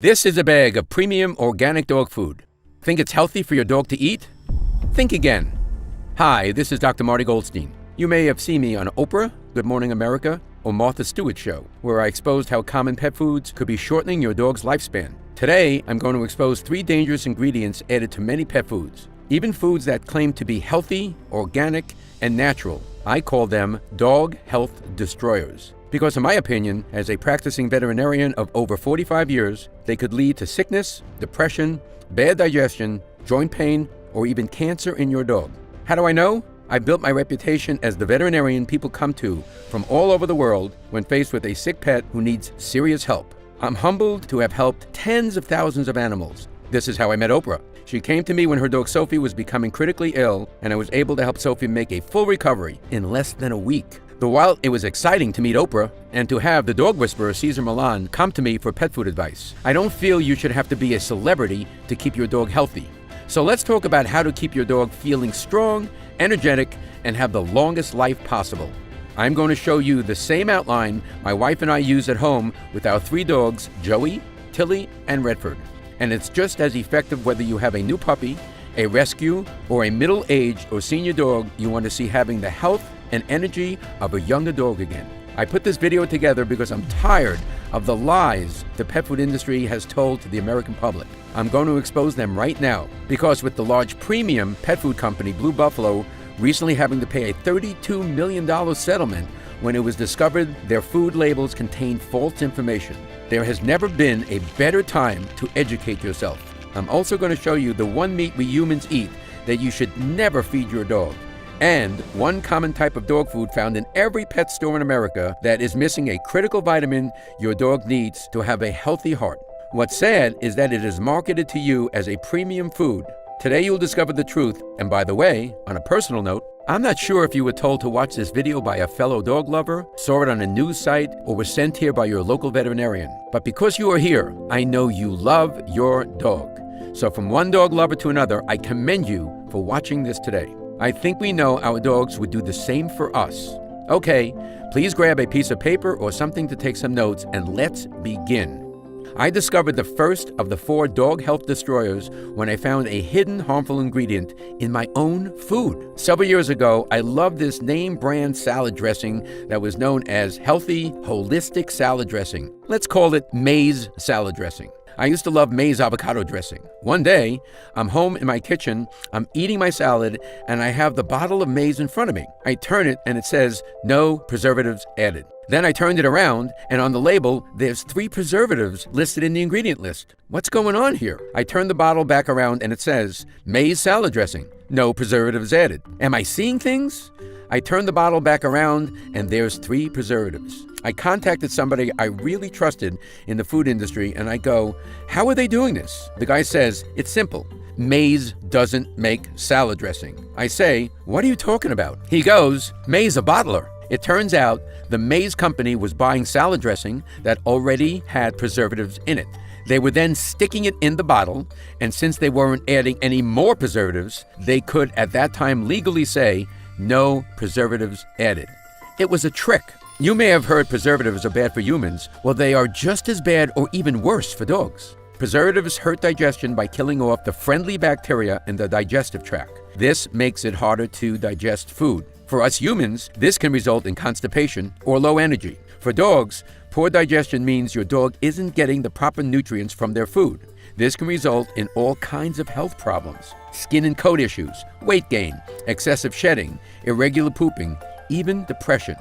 This is a bag of premium organic dog food. Think it's healthy for your dog to eat? Think again. Hi, this is Dr. Marty Goldstein. You may have seen me on Oprah, Good Morning America, or Martha Stewart Show, where I exposed how common pet foods could be shortening your dog's lifespan. Today, I'm going to expose 3 dangerous ingredients added to many pet foods, even foods that claim to be healthy, organic, and natural. I call them dog health destroyers. Because in my opinion, as a practicing veterinarian of over 45 years, they could lead to sickness, depression, bad digestion, joint pain, or even cancer in your dog. How do I know? I built my reputation as the veterinarian people come to from all over the world when faced with a sick pet who needs serious help. I'm humbled to have helped tens of thousands of animals. This is how I met Oprah. She came to me when her dog Sophie was becoming critically ill, and I was able to help Sophie make a full recovery in less than a week. Though while it was exciting to meet Oprah and to have the dog whisperer Cesar Millan come to me for pet food advice, I don't feel you should have to be a celebrity to keep your dog healthy. So let's talk about how to keep your dog feeling strong, energetic, and have the longest life possible. I'm going to show you the same outline my wife and I use at home with our 3 dogs, Joey, Tilly, and Redford. And it's just as effective whether you have a new puppy, a rescue, or a middle-aged or senior dog you want to see having the health and energy of a younger dog again. I put this video together because I'm tired of the lies the pet food industry has told to the American public. I'm going to expose them right now because with the large premium pet food company Blue Buffalo recently having to pay a $32 million settlement when it was discovered their food labels contained false information. There has never been a better time to educate yourself. I'm also going to show you the one meat we humans eat that you should never feed your dog, and one common type of dog food found in every pet store in America that is missing a critical vitamin your dog needs to have a healthy heart. What's sad is that it is marketed to you as a premium food. Today you'll discover the truth, and by the way, on a personal note, I'm not sure if you were told to watch this video by a fellow dog lover, saw it on a news site, or was sent here by your local veterinarian. But because you are here, I know you love your dog. So from one dog lover to another, I commend you for watching this today. I think we know our dogs would do the same for us. Okay, please grab a piece of paper or something to take some notes, and let's begin. I discovered the first of the 4 dog health destroyers when I found a hidden harmful ingredient in my own food. Several years ago, I loved this name brand salad dressing that was known as Healthy Holistic Salad Dressing. Let's call it Maize Salad Dressing. I used to love Maize avocado dressing. One day, I'm home in my kitchen, I'm eating my salad, and I have the bottle of maize in front of me. I turn it and it says, "No preservatives added." Then I turned it around, and on the label, there's 3 preservatives listed in the ingredient list. What's going on here? I turn the bottle back around and it says, "Maize salad dressing, no preservatives added." Am I seeing things? I turn the bottle back around and there's 3 preservatives. I contacted somebody I really trusted in the food industry and I go, "How are they doing this?" The guy says, "It's simple. Maize doesn't make salad dressing." I say, "What are you talking about?" He goes, "Maize a bottler." It turns out the Maize company was buying salad dressing that already had preservatives in it. They were then sticking it in the bottle, and since they weren't adding any more preservatives, they could at that time legally say, "No preservatives added." It was a trick. You may have heard preservatives are bad for humans. Well, they are just as bad or even worse for dogs. Preservatives hurt digestion by killing off the friendly bacteria in the digestive tract. This makes it harder to digest food. For us humans, this can result in constipation or low energy. For dogs, poor digestion means your dog isn't getting the proper nutrients from their food. This can result in all kinds of health problems: skin and coat issues, weight gain, excessive shedding, irregular pooping, even depression.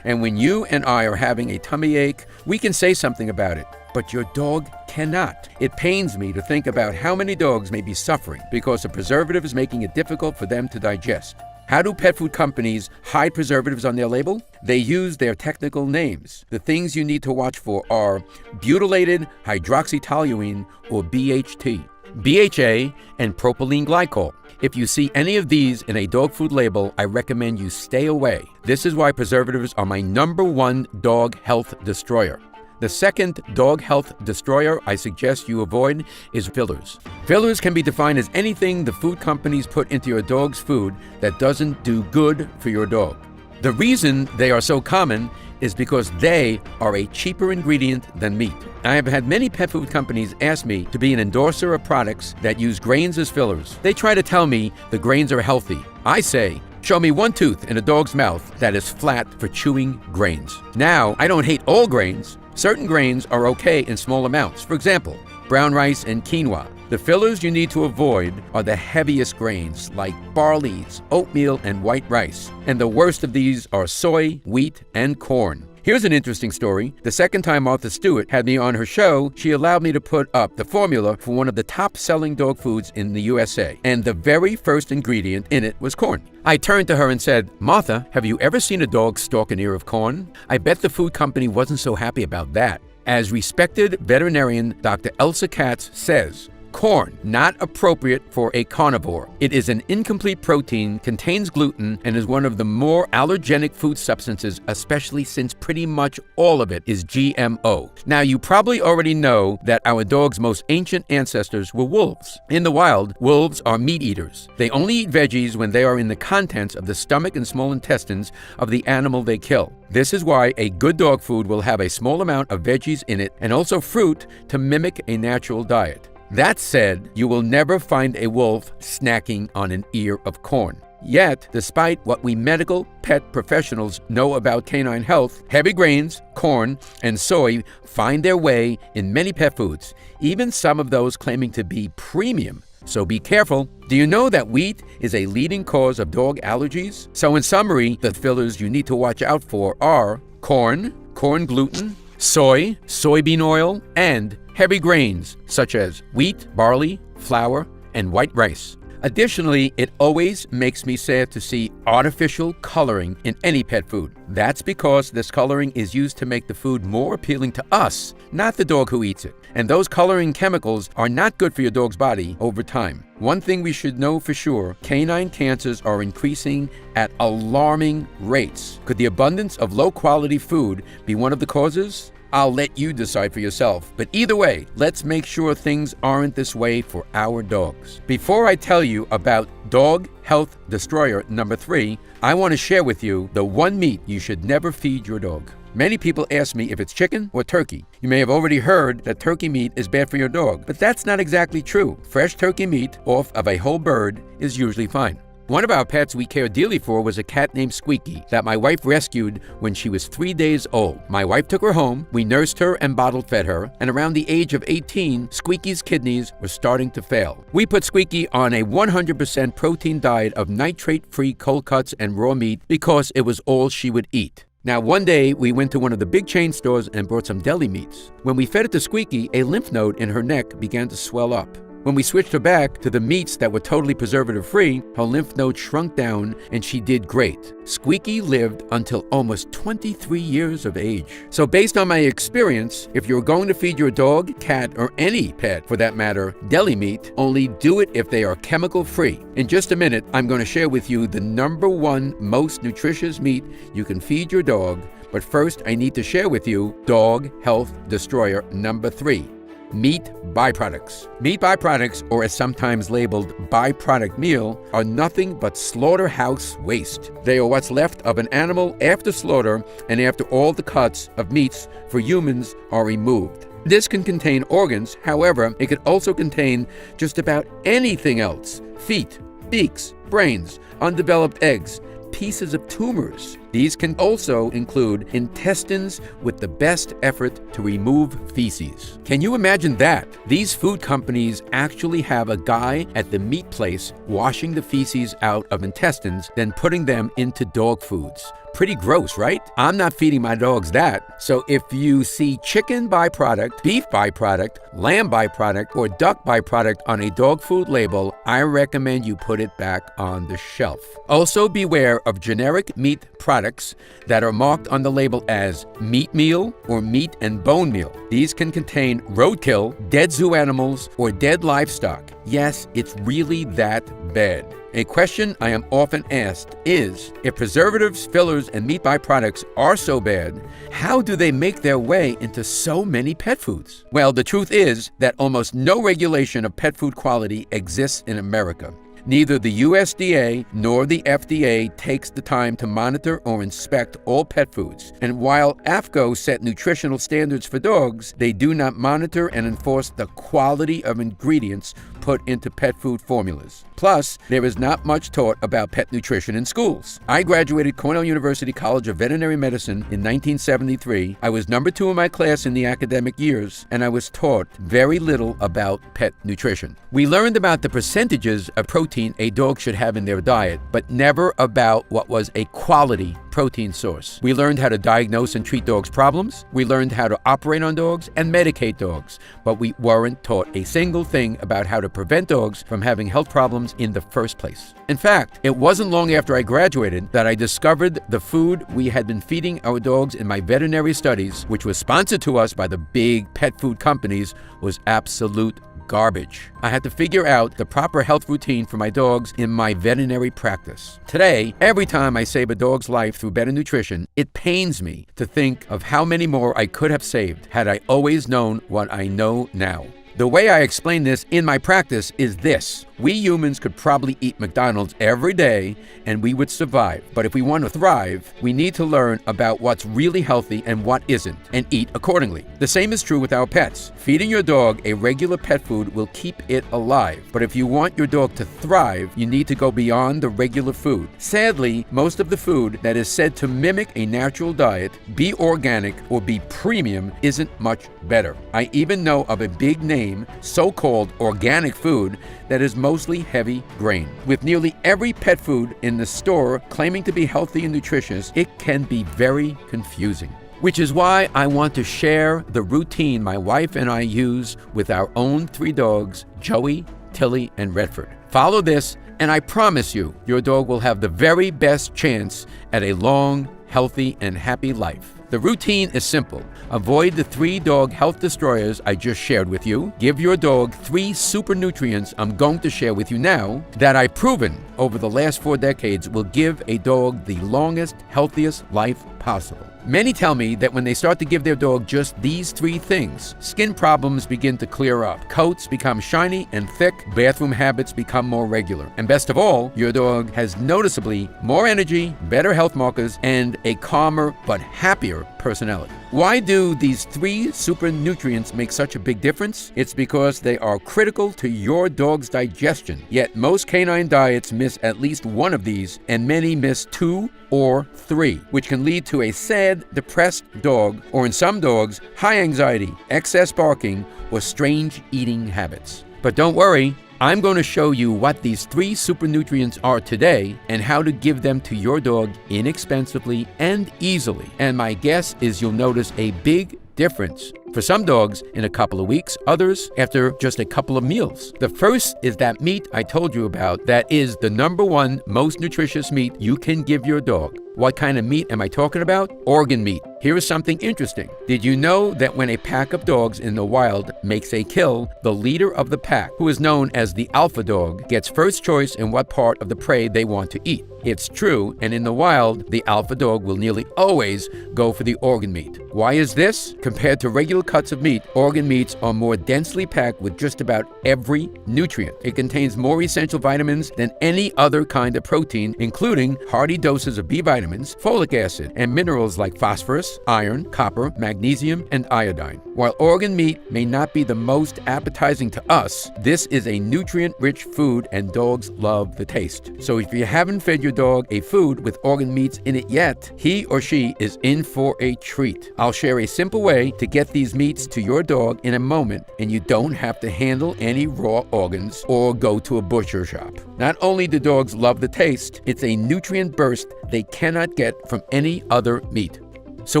And when you and I are having a tummy ache, we can say something about it, but your dog cannot. It pains me to think about how many dogs may be suffering because a preservative is making it difficult for them to digest. How do pet food companies hide preservatives on their label? They use their technical names. The things you need to watch for are butylated hydroxytoluene, or BHT, BHA, and propylene glycol. If you see any of these in a dog food label, I recommend you stay away. This is why preservatives are my #1 dog health destroyer. The second dog health destroyer I suggest you avoid is fillers. Fillers can be defined as anything the food companies put into your dog's food that doesn't do good for your dog. The reason they are so common is because they are a cheaper ingredient than meat. I have had many pet food companies ask me to be an endorser of products that use grains as fillers. They try to tell me the grains are healthy. I say, show me one tooth in a dog's mouth that is flat for chewing grains. Now, I don't hate all grains. Certain grains are okay in small amounts. For example, brown rice and quinoa. The fillers you need to avoid are the heaviest grains like barleys, oatmeal, and white rice. And the worst of these are soy, wheat, and corn. Here's an interesting story. The second time Martha Stewart had me on her show, she allowed me to put up the formula for one of the top-selling dog foods in the USA. And the very first ingredient in it was corn. I turned to her and said, Martha, have you ever seen a dog stalk an ear of corn? I bet the food company wasn't so happy about that. As respected veterinarian Dr. Elsa Katz says, corn, not appropriate for a carnivore. It is an incomplete protein, contains gluten, and is one of the more allergenic food substances, especially since pretty much all of it is GMO. Now, you probably already know that our dog's most ancient ancestors were wolves. In the wild, wolves are meat eaters. They only eat veggies when they are in the contents of the stomach and small intestines of the animal they kill. This is why a good dog food will have a small amount of veggies in it and also fruit to mimic a natural diet. That said, you will never find a wolf snacking on an ear of corn. Yet, despite what we medical pet professionals know about canine health, heavy grains, corn, and soy find their way in many pet foods, even some of those claiming to be premium. So be careful. Do you know that wheat is a leading cause of dog allergies? So in summary, the fillers you need to watch out for are corn gluten, soy, soybean oil, and heavy grains such as wheat, barley, flour, and white rice. Additionally, it always makes me sad to see artificial coloring in any pet food. That's because this coloring is used to make the food more appealing to us, not the dog who eats it. And those coloring chemicals are not good for your dog's body over time. One thing we should know for sure, canine cancers are increasing at alarming rates. Could the abundance of low-quality food be one of the causes? I'll let you decide for yourself. But either way, let's make sure things aren't this way for our dogs. Before I tell you about Dog Health Destroyer number 3, I want to share with you the one meat you should never feed your dog. Many people ask me if it's chicken or turkey. You may have already heard that turkey meat is bad for your dog, but that's not exactly true. Fresh turkey meat off of a whole bird is usually fine. One of our pets we cared dearly for was a cat named Squeaky that my wife rescued when she was 3 days old. My wife took her home, we nursed her and bottle fed her, and around the age of 18, Squeaky's kidneys were starting to fail. We put Squeaky on a 100% protein diet of nitrate-free cold cuts and raw meat because it was all she would eat. Now, one day, we went to one of the big chain stores and bought some deli meats. When we fed it to Squeaky, a lymph node in her neck began to swell up. When we switched her back to the meats that were totally preservative-free, her lymph node shrunk down and she did great. Squeaky lived until almost 23 years of age. So based on my experience, if you're going to feed your dog, cat, or any pet for that matter, deli meat, only do it if they are chemical-free. In just a minute, I'm going to share with you the number 1 most nutritious meat you can feed your dog. But first, I need to share with you Dog Health Destroyer number 3. Meat byproducts. Meat byproducts, or as sometimes labeled byproduct meal, are nothing but slaughterhouse waste. They are what's left of an animal after slaughter and after all the cuts of meats for humans are removed. This can contain organs, however, it could also contain just about anything else. Feet, beaks, brains, undeveloped eggs, pieces of tumors. These can also include intestines with the best effort to remove feces. Can you imagine that? These food companies actually have a guy at the meat place washing the feces out of intestines, then putting them into dog foods. Pretty gross, right? I'm not feeding my dogs that. So if you see chicken byproduct, beef byproduct, lamb byproduct, or duck byproduct on a dog food label, I recommend you put it back on the shelf. Also beware of generic meat products that are marked on the label as meat meal or meat and bone meal. These can contain roadkill, dead zoo animals, or dead livestock. Yes, it's really that bad. A question I am often asked is, if preservatives, fillers, and meat byproducts are so bad, how do they make their way into so many pet foods? Well, the truth is that almost no regulation of pet food quality exists in America. Neither the USDA nor the FDA takes the time to monitor or inspect all pet foods. And while AAFCO set nutritional standards for dogs, they do not monitor and enforce the quality of ingredients put into pet food formulas. Plus, there is not much taught about pet nutrition in schools. I graduated Cornell University College of Veterinary Medicine in 1973. I was number 2 in my class in the academic years, and I was taught very little about pet nutrition. We learned about the percentages of protein a dog should have in their diet, but never about what was a quality protein source. We learned how to diagnose and treat dogs' problems. We learned how to operate on dogs and medicate dogs, but we weren't taught a single thing about how to prevent dogs from having health problems in the first place. In fact, it wasn't long after I graduated that I discovered the food we had been feeding our dogs in my veterinary studies, which was sponsored to us by the big pet food companies, was absolute garbage. I had to figure out the proper health routine for my dogs in my veterinary practice. Today, every time I save a dog's life through better nutrition, it pains me to think of how many more I could have saved had I always known what I know now. The way I explain this in my practice is this. We humans could probably eat McDonald's every day and we would survive. But if we want to thrive, we need to learn about what's really healthy and what isn't, and eat accordingly. The same is true with our pets. Feeding your dog a regular pet food will keep it alive. But if you want your dog to thrive, you need to go beyond the regular food. Sadly, most of the food that is said to mimic a natural diet, be organic, or be premium isn't much better. I even know of a big name, so-called organic food, that is mostly heavy grain. With nearly every pet food in the store claiming to be healthy and nutritious, it can be very confusing. Which is why I want to share the routine my wife and I use with our own 3 dogs, Joey, Tilly, and Redford. Follow this, and I promise you, your dog will have the very best chance at a long, healthy, and happy life. The routine is simple. Avoid the 3 dog health destroyers I just shared with you. Give your dog 3 super nutrients I'm going to share with you now that I've proven over the last 4 decades will give a dog the longest, healthiest life possible. Many tell me that when they start to give their dog just these 3 things, skin problems begin to clear up, coats become shiny and thick, bathroom habits become more regular, and best of all, your dog has noticeably more energy, better health markers, and a calmer but happier personality. Why do these 3 super nutrients make such a big difference? It's because they are critical to your dog's digestion. Yet most canine diets miss at least one of these, and many miss 2 or 3, which can lead to a sad, depressed dog, or in some dogs, high anxiety, excess barking, or strange eating habits. But don't worry, I'm going to show you what these 3 super nutrients are today and how to give them to your dog inexpensively and easily. And my guess is you'll notice a big difference. For some dogs, in a couple of weeks, others after just a couple of meals. The first is that meat I told you about that is the #1 most nutritious meat you can give your dog. What kind of meat am I talking about? Organ meat. Here is something interesting. Did you know that when a pack of dogs in the wild makes a kill, the leader of the pack, who is known as the alpha dog, gets first choice in what part of the prey they want to eat? It's true, and in the wild, the alpha dog will nearly always go for the organ meat. Why is this? Compared to regular cuts of meat, organ meats are more densely packed with just about every nutrient. It contains more essential vitamins than any other kind of protein, including hearty doses of B vitamins, folic acid, and minerals like phosphorus, iron, copper, magnesium, and iodine. While organ meat may not be the most appetizing to us, this is a nutrient-rich food and dogs love the taste. So if you haven't fed your dog a food with organ meats in it yet, he or she is in for a treat. I'll share a simple way to get these meats to your dog in a moment, and you don't have to handle any raw organs or go to a butcher shop. Not only do dogs love the taste, it's a nutrient burst they cannot get from any other meat. So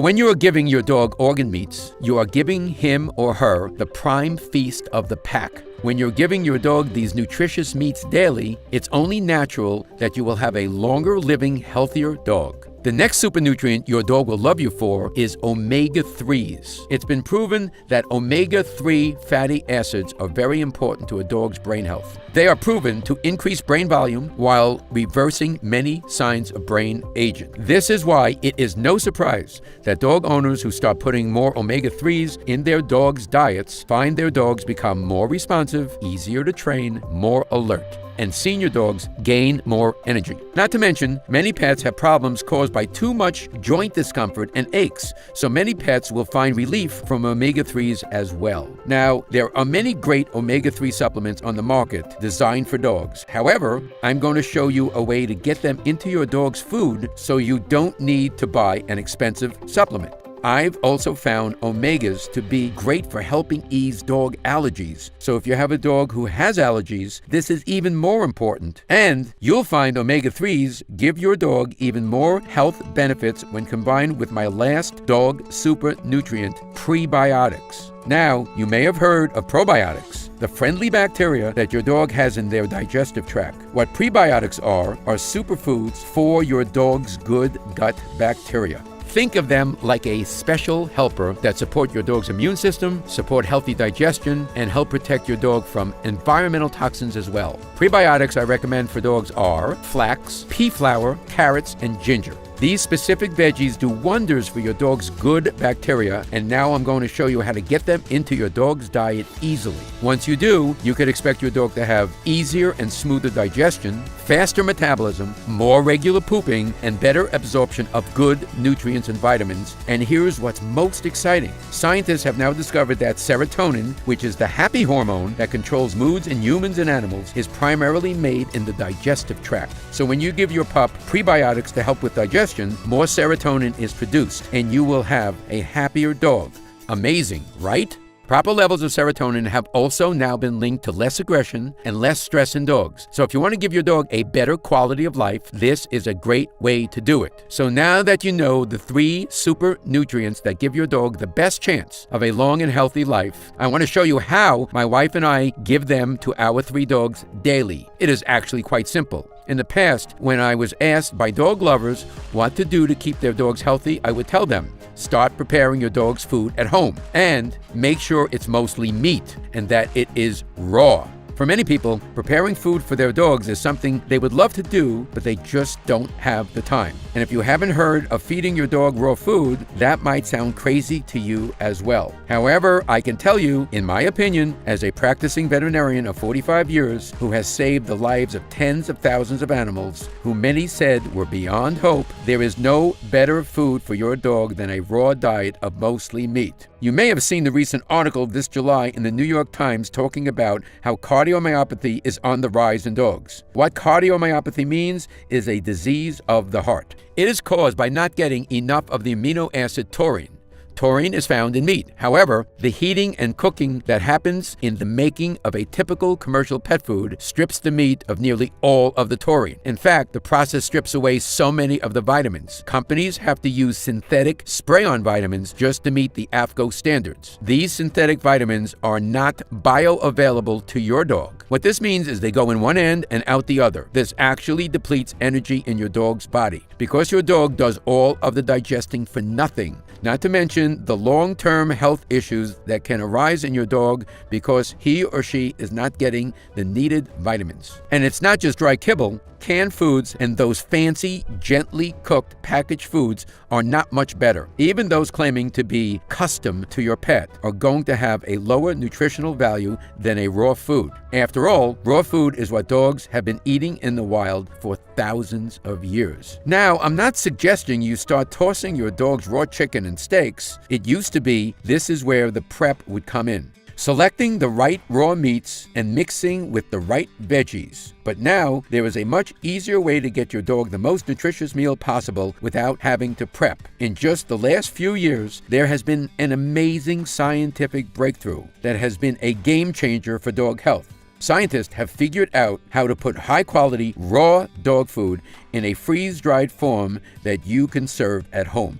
when you are giving your dog organ meats, you are giving him or her the prime feast of the pack. When you're giving your dog these nutritious meats daily, it's only natural that you will have a longer living, healthier dog. The next super nutrient your dog will love you for is omega-3s. It's been proven that omega-3 fatty acids are very important to a dog's brain health. They are proven to increase brain volume while reversing many signs of brain aging. This is why it is no surprise that dog owners who start putting more omega-3s in their dogs' diets find their dogs become more responsive, easier to train, more alert. and senior dogs gain more energy. Not to mention, many pets have problems caused by too much joint discomfort and aches, so many pets will find relief from omega-3s as well. Now, there are many great omega-3 supplements on the market designed for dogs. However, I'm going to show you a way to get them into your dog's food so you don't need to buy an expensive supplement. I've also found omegas to be great for helping ease dog allergies. So if you have a dog who has allergies, this is even more important. And you'll find omega-3s give your dog even more health benefits when combined with my last dog super nutrient, prebiotics. Now, you may have heard of probiotics, the friendly bacteria that your dog has in their digestive tract. What prebiotics are superfoods for your dog's good gut bacteria. Think of them like a special helper that support your dog's immune system, support healthy digestion, and help protect your dog from environmental toxins as well. Prebiotics I recommend for dogs are flax, pea flour, carrots, and ginger. These specific veggies do wonders for your dog's good bacteria, and now I'm going to show you how to get them into your dog's diet easily. Once you do, you can expect your dog to have easier and smoother digestion, faster metabolism, more regular pooping, and better absorption of good nutrients and vitamins. And here's what's most exciting. Scientists have now discovered that serotonin, which is the happy hormone that controls moods in humans and animals, is primarily made in the digestive tract. So when you give your pup prebiotics to help with digestion, more serotonin is produced, and you will have a happier dog. Amazing, right? Proper levels of serotonin have also now been linked to less aggression and less stress in dogs. So if you want to give your dog a better quality of life, this is a great way to do it. So now that you know the 3 super nutrients that give your dog the best chance of a long and healthy life, I want to show you how my wife and I give them to our 3 dogs daily. It is actually quite simple. In the past, when I was asked by dog lovers what to do to keep their dogs healthy, I would tell them, start preparing your dog's food at home and make sure it's mostly meat and that it is raw. For many people, preparing food for their dogs is something they would love to do, but they just don't have the time. And if you haven't heard of feeding your dog raw food, that might sound crazy to you as well. However, I can tell you, in my opinion, as a practicing veterinarian of 45 years who has saved the lives of tens of thousands of animals who many said were beyond hope, there is no better food for your dog than a raw diet of mostly meat. You may have seen the recent article this July in the New York Times talking about how cardiomyopathy is on the rise in dogs. What cardiomyopathy means is a disease of the heart. It is caused by not getting enough of the amino acid taurine. Taurine is found in meat. However, the heating and cooking that happens in the making of a typical commercial pet food strips the meat of nearly all of the taurine. In fact, the process strips away so many of the vitamins. Companies have to use synthetic spray-on vitamins just to meet the AAFCO standards. These synthetic vitamins are not bioavailable to your dog. What this means is they go in one end and out the other. This actually depletes energy in your dog's body. Because your dog does all of the digesting for nothing, not to mention the long-term health issues that can arise in your dog because he or she is not getting the needed vitamins. And it's not just dry kibble. Canned foods and those fancy, gently cooked packaged foods are not much better. Even those claiming to be custom to your pet are going to have a lower nutritional value than a raw food. After all, raw food is what dogs have been eating in the wild for thousands of years. Now, I'm not suggesting you start tossing your dog's raw chicken and steaks. It used to be this is where the prep would come in. Selecting the right raw meats and mixing with the right veggies. But now, there is a much easier way to get your dog the most nutritious meal possible without having to prep. In just the last few years, there has been an amazing scientific breakthrough that has been a game changer for dog health. Scientists have figured out how to put high-quality raw dog food in a freeze-dried form that you can serve at home.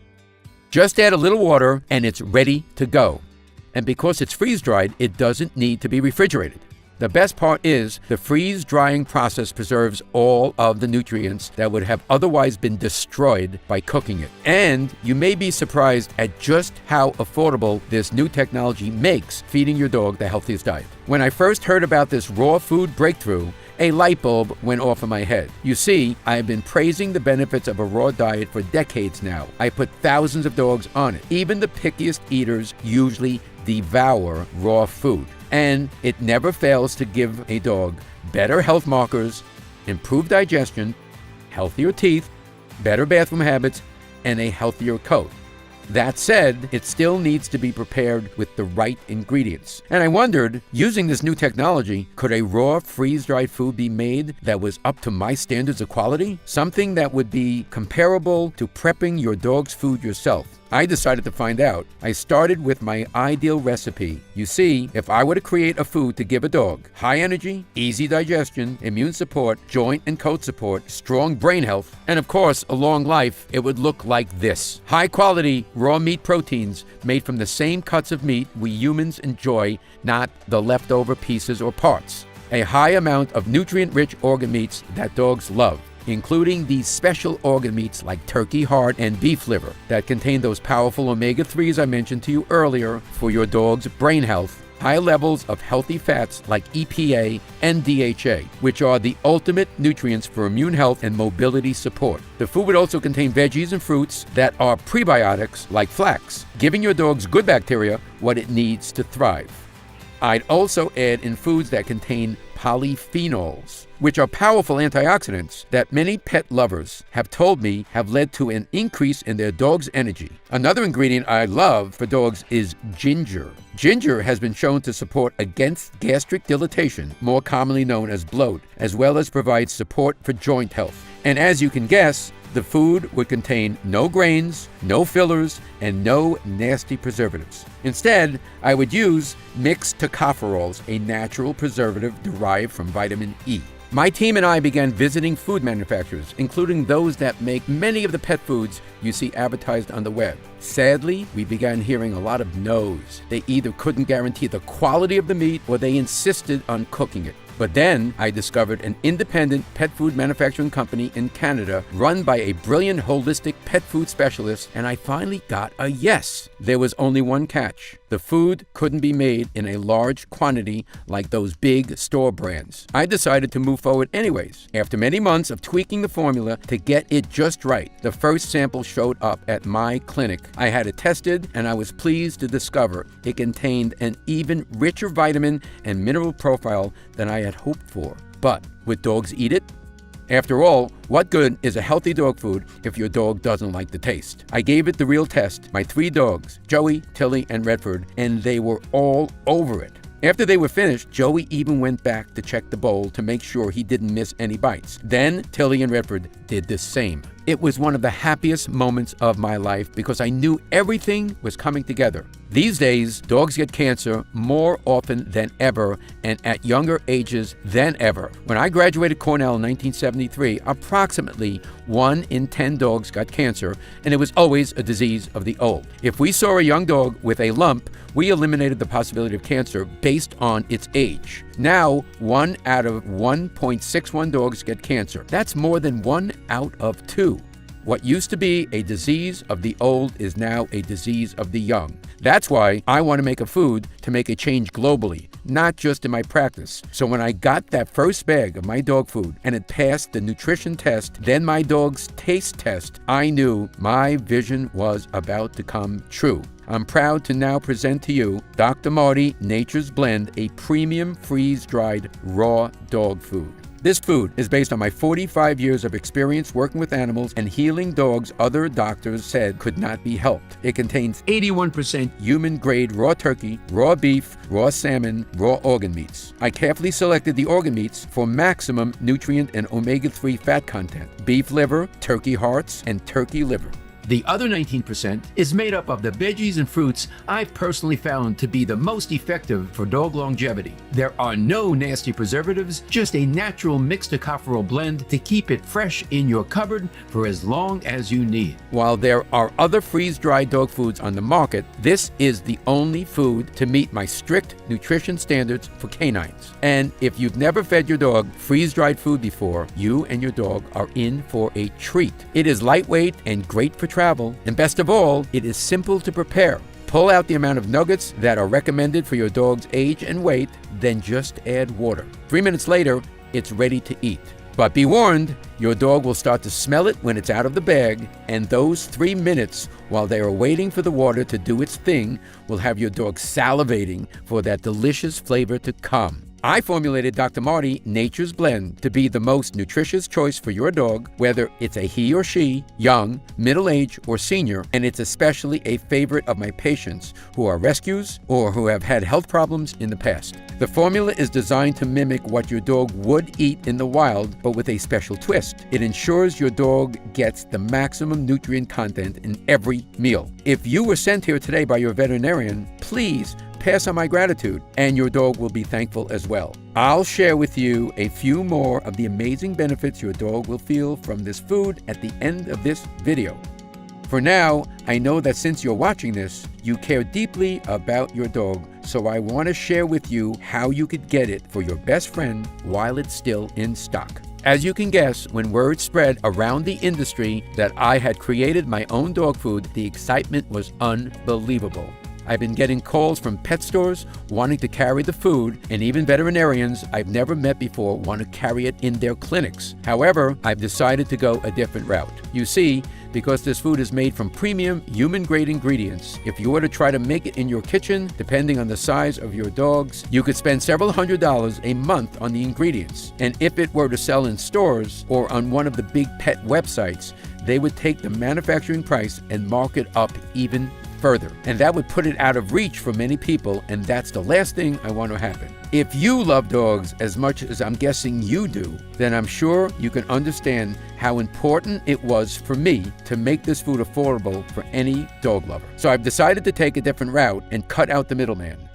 Just add a little water and it's ready to go. And because it's freeze-dried, it doesn't need to be refrigerated. The best part is the freeze-drying process preserves all of the nutrients that would have otherwise been destroyed by cooking it. And you may be surprised at just how affordable this new technology makes feeding your dog the healthiest diet. When I first heard about this raw food breakthrough, a light bulb went off in my head. You see, I have been praising the benefits of a raw diet for decades now. I put thousands of dogs on it. Even the pickiest eaters usually devour raw food. And it never fails to give a dog better health markers, improved digestion, healthier teeth, better bathroom habits, and a healthier coat. That said, it still needs to be prepared with the right ingredients. And I wondered, using this new technology, could a raw, freeze-dried food be made that was up to my standards of quality? Something that would be comparable to prepping your dog's food yourself. I decided to find out. I started with my ideal recipe. You see, if I were to create a food to give a dog high energy, easy digestion, immune support, joint and coat support, strong brain health, and of course, a long life, it would look like this. High quality raw meat proteins made from the same cuts of meat we humans enjoy, not the leftover pieces or parts. A high amount of nutrient-rich organ meats that dogs love, including these special organ meats like turkey heart and beef liver that contain those powerful omega-3s I mentioned to you earlier for your dog's brain health. High levels of healthy fats like EPA and DHA, which are the ultimate nutrients for immune health and mobility support. The food would also contain veggies and fruits that are prebiotics like flax, giving your dog's good bacteria what it needs to thrive. I'd also add in foods that contain polyphenols, which are powerful antioxidants that many pet lovers have told me have led to an increase in their dog's energy. Another ingredient I love for dogs is ginger. Ginger has been shown to support against gastric dilatation, more commonly known as bloat, as well as provide support for joint health. And as you can guess, the food would contain no grains, no fillers, and no nasty preservatives. Instead, I would use mixed tocopherols, a natural preservative derived from vitamin E. My team and I began visiting food manufacturers, including those that make many of the pet foods you see advertised on the web. Sadly, we began hearing a lot of no's. They either couldn't guarantee the quality of the meat or they insisted on cooking it. But then I discovered an independent pet food manufacturing company in Canada run by a brilliant holistic pet food specialist, and I finally got a yes. There was only one catch. The food couldn't be made in a large quantity like those big store brands. I decided to move forward anyways. After many months of tweaking the formula to get it just right, the first sample showed up at my clinic. I had it tested, and I was pleased to discover it contained an even richer vitamin and mineral profile than I had hoped for. But would dogs eat it? After all, what good is a healthy dog food if your dog doesn't like the taste? I gave it the real test, my 3 dogs, Joey, Tilly, and Redford, and they were all over it. After they were finished, Joey even went back to check the bowl to make sure he didn't miss any bites. Then Tilly and Redford did the same. It was one of the happiest moments of my life because I knew everything was coming together. These days, dogs get cancer more often than ever and at younger ages than ever. When I graduated Cornell in 1973, approximately 1 in 10 dogs got cancer, and it was always a disease of the old. If we saw a young dog with a lump, we eliminated the possibility of cancer based on its age. Now, 1 out of 1.61 dogs get cancer. That's more than 1 out of 2. What used to be a disease of the old is now a disease of the young. That's why I want to make a food to make a change globally, not just in my practice. So when I got that first bag of my dog food and it passed the nutrition test, then my dog's taste test, I knew my vision was about to come true. I'm proud to now present to you Dr. Marty Nature's Blend, a premium freeze-dried raw dog food. This food is based on my 45 years of experience working with animals and healing dogs other doctors said could not be helped. It contains 81% human-grade raw turkey, raw beef, raw salmon, raw organ meats. I carefully selected the organ meats for maximum nutrient and omega-3 fat content: beef liver, turkey hearts, and turkey liver. The other 19% is made up of the veggies and fruits I've personally found to be the most effective for dog longevity. There are no nasty preservatives, just a natural mixed tocopherol blend to keep it fresh in your cupboard for as long as you need. While there are other freeze-dried dog foods on the market, this is the only food to meet my strict nutrition standards for canines. And if you've never fed your dog freeze-dried food before, you and your dog are in for a treat. It is lightweight and great for travel, and best of all, it is simple to prepare. Pull out the amount of nuggets that are recommended for your dog's age and weight, then just add water. 3 minutes later, it's ready to eat. But be warned, your dog will start to smell it when it's out of the bag, and those 3 minutes while they are waiting for the water to do its thing will have your dog salivating for that delicious flavor to come. I formulated Dr. Marty Nature's Blend to be the most nutritious choice for your dog, whether it's a he or she, young, middle-aged, or senior, and it's especially a favorite of my patients who are rescues or who have had health problems in the past. The formula is designed to mimic what your dog would eat in the wild, but with a special twist. It ensures your dog gets the maximum nutrient content in every meal. If you were sent here today by your veterinarian, please pass on my gratitude, and your dog will be thankful as well. I'll share with you a few more of the amazing benefits your dog will feel from this food at the end of this video. For now, I know that since you're watching this, you care deeply about your dog, so I want to share with you how you could get it for your best friend while it's still in stock. As you can guess, when word spread around the industry that I had created my own dog food, the excitement was unbelievable. I've been getting calls from pet stores wanting to carry the food, and even veterinarians I've never met before want to carry it in their clinics. However, I've decided to go a different route. You see, because this food is made from premium human-grade ingredients, if you were to try to make it in your kitchen, depending on the size of your dogs, you could spend several $100s a month on the ingredients. And if it were to sell in stores or on one of the big pet websites, they would take the manufacturing price and mark it up even further. And that would put it out of reach for many people, and that's the last thing I want to happen. If you love dogs as much as I'm guessing you do, then I'm sure you can understand how important it was for me to make this food affordable for any dog lover. So I've decided to take a different route and cut out the middleman.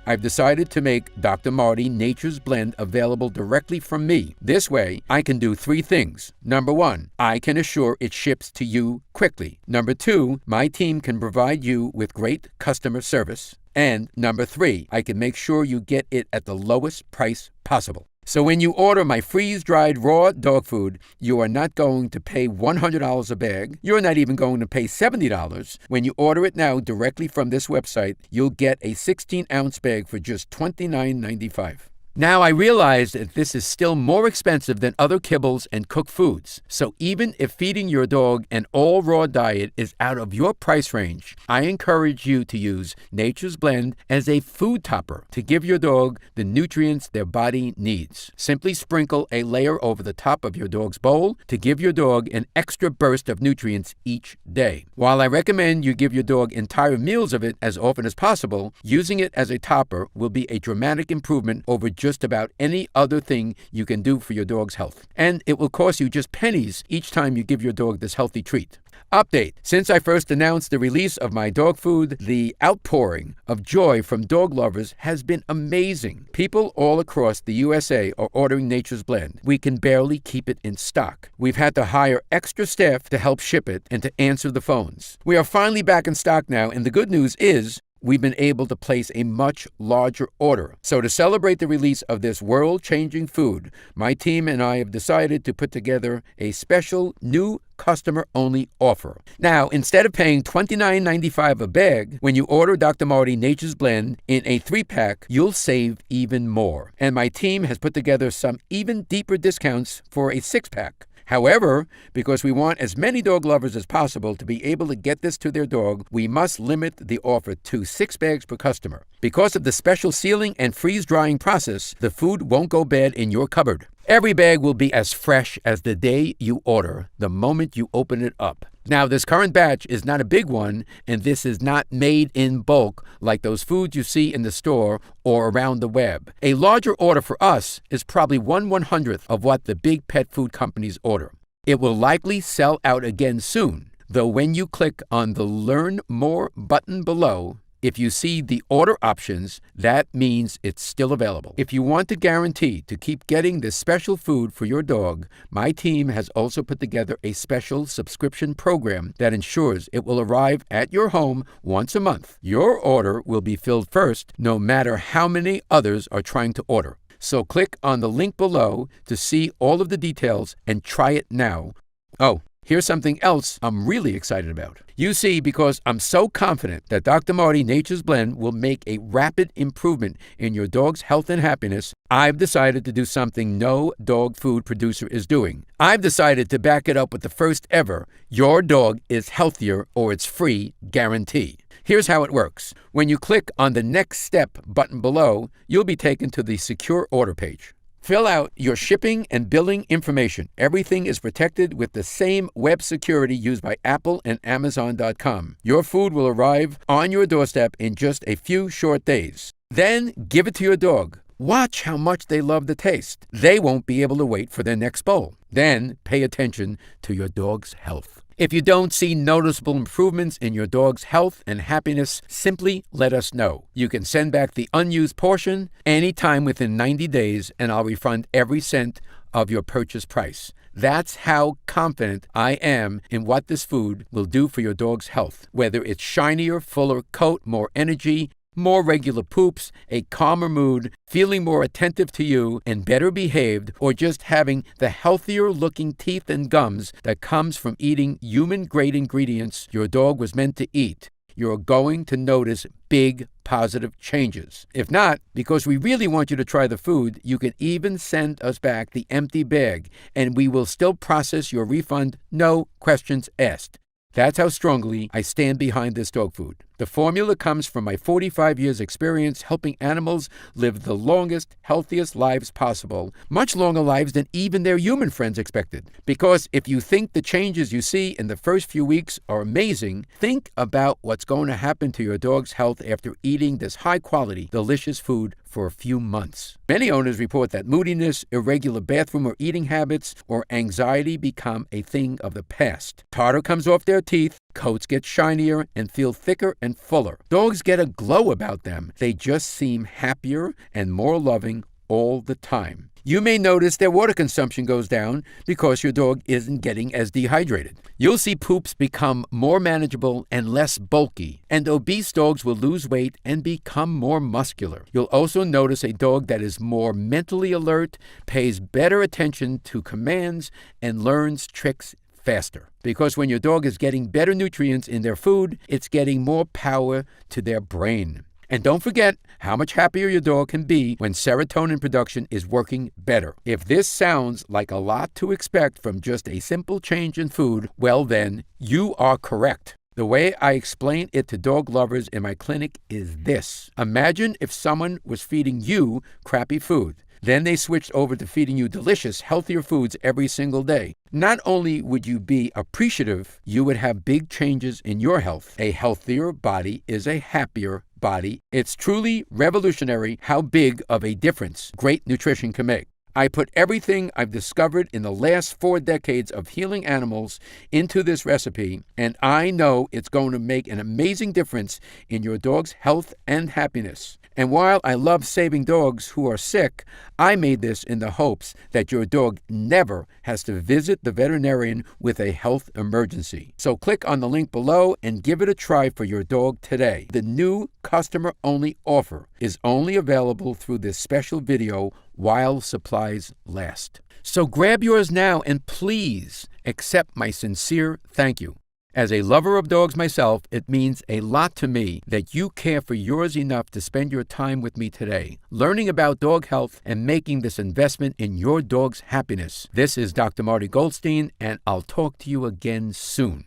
I've decided to make Dr. Marty Nature's Blend available directly from me. This way, I can do 3 things. Number 1, I can assure it ships to you quickly. Number 2, my team can provide you with great customer service. And number 3, I can make sure you get it at the lowest price possible. So when you order my freeze-dried raw dog food, you are not going to pay $100 a bag. You're not even going to pay $70. When you order it now directly from this website, you'll get a 16-ounce bag for just $29.95. Now, I realize that this is still more expensive than other kibbles and cooked foods. So even if feeding your dog an all-raw diet is out of your price range, I encourage you to use Nature's Blend as a food topper to give your dog the nutrients their body needs. Simply sprinkle a layer over the top of your dog's bowl to give your dog an extra burst of nutrients each day. While I recommend you give your dog entire meals of it as often as possible, using it as a topper will be a dramatic improvement over just about any other thing you can do for your dog's health. And it will cost you just pennies each time you give your dog this healthy treat. Update. Since I first announced the release of my dog food, the outpouring of joy from dog lovers has been amazing. People all across the USA are ordering Nature's Blend. We can barely keep it in stock. We've had to hire extra staff to help ship it and to answer the phones. We are finally back in stock now, and the good news is we've been able to place a much larger order. So to celebrate the release of this world-changing food, my team and I have decided to put together a special new customer-only offer. Now, instead of paying $29.95 a bag, when you order Dr. Marty Nature's Blend in a 3-pack, you'll save even more. And my team has put together some even deeper discounts for a 6-pack. However, because we want as many dog lovers as possible to be able to get this to their dog, we must limit the offer to 6 bags per customer. Because of the special sealing and freeze-drying process, the food won't go bad in your cupboard. Every bag will be as fresh as the day you order, the moment you open it up. Now, this current batch is not a big one, and this is not made in bulk like those foods you see in the store or around the web. A larger order for us is probably 1/100th of what the big pet food companies order. It will likely sell out again soon, though when you click on the Learn More button below, if you see the order options, that means it's still available. If you want to guarantee to keep getting this special food for your dog, my team has also put together a special subscription program that ensures it will arrive at your home once a month. Your order will be filled first, no matter how many others are trying to order. So click on the link below to see all of the details and try it now. Oh, here's something else I'm really excited about. You see, because I'm so confident that Dr. Marty Nature's Blend will make a rapid improvement in your dog's health and happiness, I've decided to do something no dog food producer is doing. I've decided to back it up with the first ever Your Dog is Healthier or It's Free guarantee. Here's how it works. When you click on the Next Step button below, you'll be taken to the Secure Order page. Fill out your shipping and billing information. Everything is protected with the same web security used by Apple and Amazon.com. Your food will arrive on your doorstep in just a few short days. Then give it to your dog. Watch how much they love the taste. They won't be able to wait for their next bowl. Then pay attention to your dog's health. If you don't see noticeable improvements in your dog's health and happiness, simply let us know. You can send back the unused portion anytime within 90 days, and I'll refund every cent of your purchase price. That's how confident I am in what this food will do for your dog's health. Whether it's shinier, fuller coat, more energy, more regular poops, a calmer mood, feeling more attentive to you and better behaved, or just having the healthier looking teeth and gums that comes from eating human-grade ingredients your dog was meant to eat, you're going to notice big positive changes. If not, because we really want you to try the food, you can even send us back the empty bag, and we will still process your refund, no questions asked. That's how strongly I stand behind this dog food. The formula comes from my 45 years experience helping animals live the longest, healthiest lives possible, much longer lives than even their human friends expected. Because if you think the changes you see in the first few weeks are amazing, think about what's going to happen to your dog's health after eating this high-quality, delicious food for a few months. Many owners report that moodiness, irregular bathroom or eating habits, or anxiety become a thing of the past. Tartar comes off their teeth, coats get shinier and feel thicker and fuller. Dogs get a glow about them. They just seem happier and more loving all the time. You may notice their water consumption goes down because your dog isn't getting as dehydrated. You'll see poops become more manageable and less bulky, and obese dogs will lose weight and become more muscular. You'll also notice a dog that is more mentally alert, pays better attention to commands, and learns tricks faster. Because when your dog is getting better nutrients in their food, it's getting more power to their brain. And don't forget how much happier your dog can be when serotonin production is working better. If this sounds like a lot to expect from just a simple change in food, well then, you are correct. The way I explain it to dog lovers in my clinic is this. Imagine if someone was feeding you crappy food. Then they switched over to feeding you delicious, healthier foods every single day. Not only would you be appreciative, you would have big changes in your health. A healthier body is a happier body. It's truly revolutionary how big of a difference great nutrition can make. I put everything I've discovered in the last 4 decades of healing animals into this recipe, and I know it's going to make an amazing difference in your dog's health and happiness. And while I love saving dogs who are sick, I made this in the hopes that your dog never has to visit the veterinarian with a health emergency. So click on the link below and give it a try for your dog today. The new customer-only offer is only available through this special video while supplies last. So grab yours now and please accept my sincere thank you. As a lover of dogs myself, it means a lot to me that you care for yours enough to spend your time with me today, learning about dog health and making this investment in your dog's happiness. This is Dr. Marty Goldstein, and I'll talk to you again soon.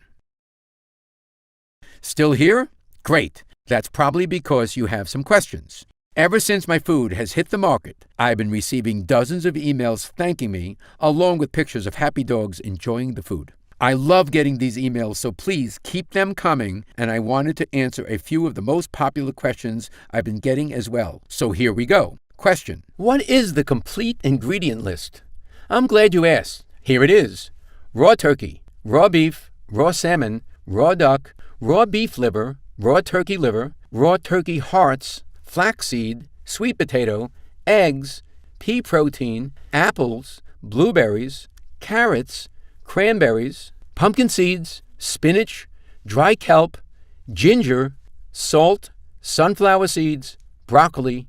Still here? Great. That's probably because you have some questions. Ever since my food has hit the market, I've been receiving dozens of emails thanking me, along with pictures of happy dogs enjoying the food. I love getting these emails, so please keep them coming, and I wanted to answer a few of the most popular questions I've been getting as well. So here we go. Question: what is the complete ingredient list? I'm glad you asked. Here it is. Raw turkey, raw beef, raw salmon, raw duck, raw beef liver, raw turkey hearts, flaxseed, sweet potato, eggs, pea protein, apples, blueberries, carrots, cranberries, pumpkin seeds, spinach, dry kelp, ginger, salt, sunflower seeds, broccoli,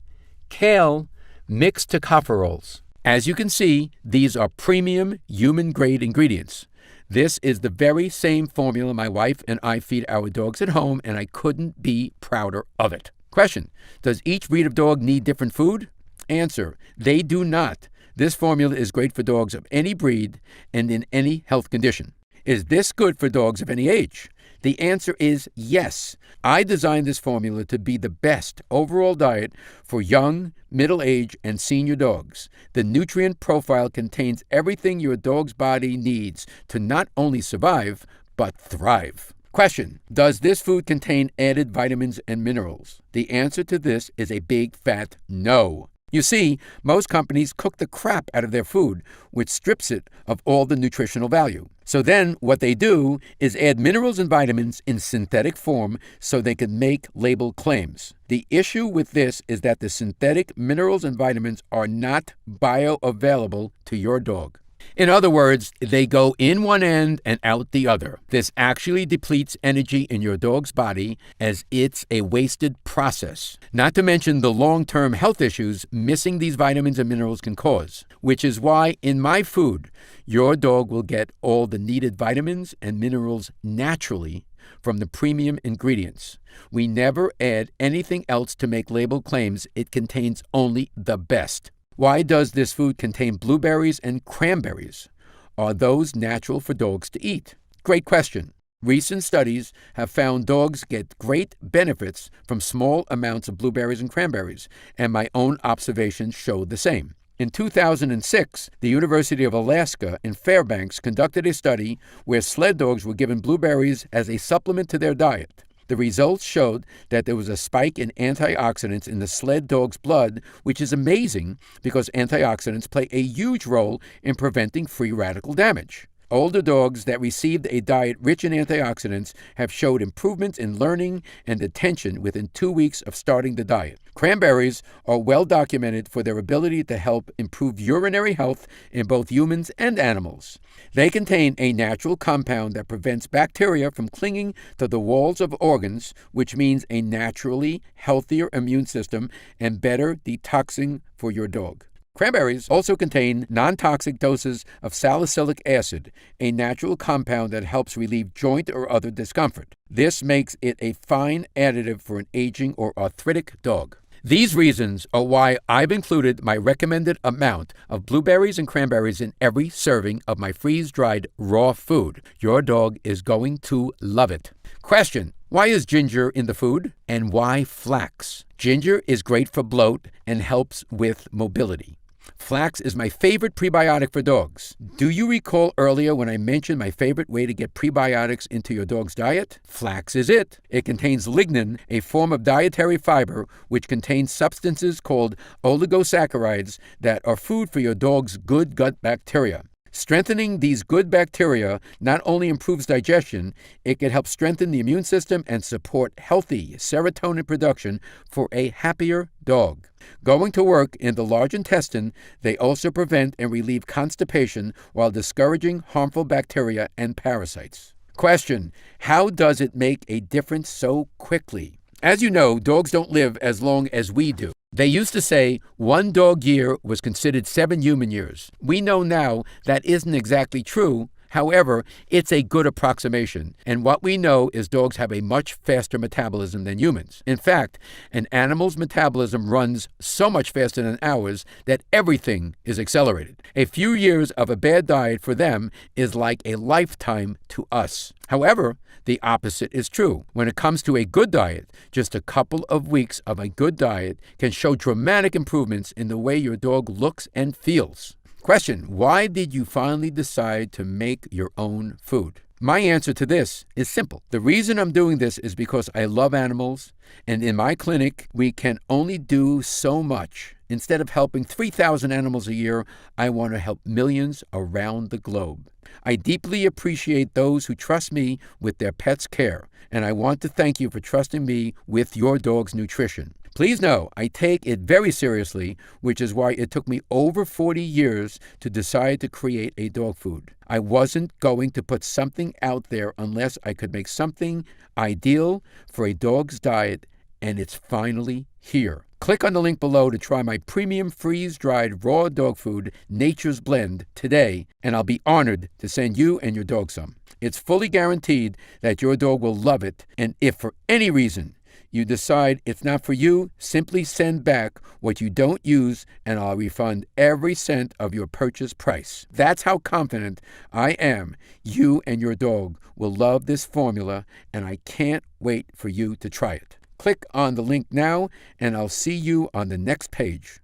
kale, mixed tocopherols. As you can see, these are premium human-grade ingredients. This is the very same formula my wife and I feed our dogs at home, and I couldn't be prouder of it. Question: does each breed of dog need different food? Answer: they do not. This formula is great for dogs of any breed and in any health condition. Is this good for dogs of any age? The answer is yes. I designed this formula to be the best overall diet for young, middle-aged, and senior dogs. The nutrient profile contains everything your dog's body needs to not only survive, but thrive. Question: does this food contain added vitamins and minerals? The answer to this is a big fat no. You see, most companies cook the crap out of their food, which strips it of all the nutritional value. So then what they do is add minerals and vitamins in synthetic form so they can make label claims. The issue with this is that the synthetic minerals and vitamins are not bioavailable to your dog. In other words, they go in one end and out the other. This actually depletes energy in your dog's body as it's a wasted process. Not to mention the long-term health issues missing these vitamins and minerals can cause, which is why in my food, your dog will get all the needed vitamins and minerals naturally from the premium ingredients. We never add anything else to make label claims. It contains only the best. Why does this food contain blueberries and cranberries? Are those natural for dogs to eat? Great question. Recent studies have found dogs get great benefits from small amounts of blueberries and cranberries, and my own observations show the same. In 2006, the University of Alaska in Fairbanks conducted a study where sled dogs were given blueberries as a supplement to their diet. The results showed that there was a spike in antioxidants in the sled dog's blood, which is amazing because antioxidants play a huge role in preventing free radical damage. Older dogs that received a diet rich in antioxidants have showed improvements in learning and attention within 2 weeks of starting the diet. Cranberries are well documented for their ability to help improve urinary health in both humans and animals. They contain a natural compound that prevents bacteria from clinging to the walls of organs, which means a naturally healthier immune system and better detoxing for your dog. Cranberries also contain non-toxic doses of salicylic acid, a natural compound that helps relieve joint or other discomfort. This makes it a fine additive for an aging or arthritic dog. These reasons are why I've included my recommended amount of blueberries and cranberries in every serving of my freeze-dried raw food. Your dog is going to love it. Question: why is ginger in the food? And why flax? Ginger is great for bloat and helps with mobility. Flax is my favorite prebiotic for dogs. Do you recall earlier when I mentioned my favorite way to get prebiotics into your dog's diet? Flax is it. It contains lignin, a form of dietary fiber which contains substances called oligosaccharides that are food for your dog's good gut bacteria. Strengthening these good bacteria not only improves digestion, it can help strengthen the immune system and support healthy serotonin production for a happier dog. Going to work in the large intestine, they also prevent and relieve constipation while discouraging harmful bacteria and parasites. Question: how does it make a difference so quickly? As you know, dogs don't live as long as we do. They used to say 1 dog year was considered 7 human years. We know now that isn't exactly true. However, it's a good approximation, and what we know is dogs have a much faster metabolism than humans. In fact, an animal's metabolism runs so much faster than ours that everything is accelerated. A few years of a bad diet for them is like a lifetime to us. However, the opposite is true. When it comes to a good diet, just a couple of weeks of a good diet can show dramatic improvements in the way your dog looks and feels. Question: why did you finally decide to make your own food? My answer to this is simple. The reason I'm doing this is because I love animals, and in my clinic, we can only do so much. Instead of helping 3,000 animals a year, I want to help millions around the globe. I deeply appreciate those who trust me with their pet's care, and I want to thank you for trusting me with your dog's nutrition. Please know I take it very seriously, which is why it took me over 40 years to decide to create a dog food. I wasn't going to put something out there unless I could make something ideal for a dog's diet, and it's finally here. Click on the link below to try my premium freeze-dried raw dog food, Nature's Blend, today, and I'll be honored to send you and your dog some. It's fully guaranteed that your dog will love it, and if for any reason you decide it's not for you, simply send back what you don't use and I'll refund every cent of your purchase price. That's how confident I am you and your dog will love this formula, and I can't wait for you to try it. Click on the link now and I'll see you on the next page.